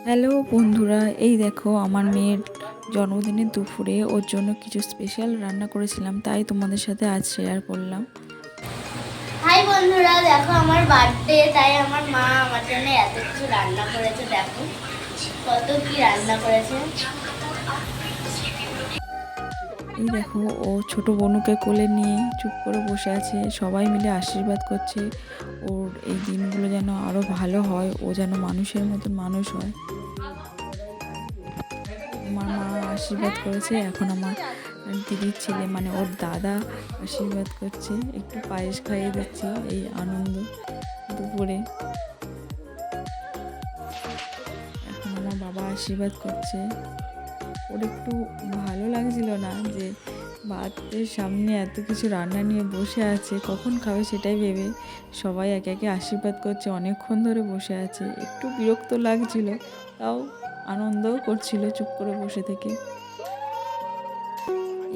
Hello বন্ধুরা, এই দেখো আমার মেয়ের জন্মদিনের দুপুরে ওর জন্য কিছু স্পেশাল রান্না করেছিলাম, তাই তোমাদের সাথে আজ শেয়ার করলাম। হাই বন্ধুরা, দেখো আমার বার্থডে, তাই আমার মা আমার জন্য এত কিছু রান্না করেছে। দেখো কত কি রান্না করেছে। এই দেখো ও ছোট বোনুকে কোলে নিয়ে চুপ করে বসে আছে, সবাই মিলে আশীর্বাদ করছে ওর এই দিনগুলো যেন আরও ভালো হয়, ও যেন মানুষের মতন মানুষ হয়। আমার মা আশীর্বাদ করেছে, এখন আমার দিদির ছেলে মানে ওর দাদা আশীর্বাদ করছে, একটু পায়েস খাইয়ে দিচ্ছে এই আনন্দ দুপুরে। এখন আমার বাবা আশীর্বাদ করছে। ওর একটু ভালো লাগছিল না যে বাচ্চাদের সামনে এত কিছু রান্না নিয়ে বসে আছে, কখন খাবে সেটাই ভেবে সবাই একে একে আশীর্বাদ করছে, অনেকক্ষণ ধরে বসে আছে। একটু বিরক্ত লাগছিল, তাও আনন্দও করছিল চুপ করে বসে থেকে।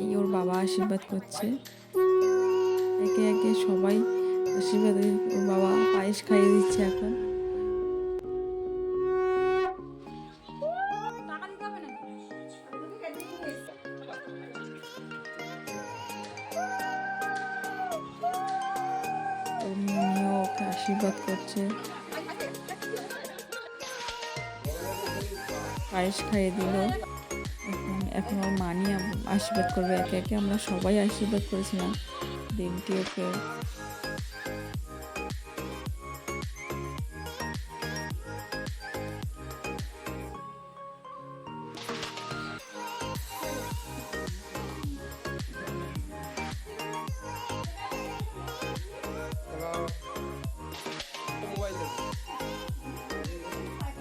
এই ওর বাবা আশীর্বাদ করছে, একে একে সবাই আশীর্বাদ। ওর বাবা পায়েস খাইয়ে দিচ্ছে এখন। ওর মেয়েও ওকে আশীর্বাদ করছে, পায়েস খাইয়ে দিল। এখন ওর মা নিয়ে আশীর্বাদ করবে একে একে। আমরা সবাই আশীর্বাদ করেছিলাম দিনটি ওকে।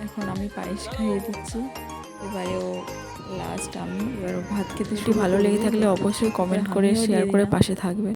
এখন আমি পায়েস খাইয়ে দিচ্ছি, এবারে ও লাস্ট আমি। এবার ভাত খেতে ভালো লেগে থাকলে অবশ্যই কমেন্ট করে শেয়ার করে পাশে থাকবে।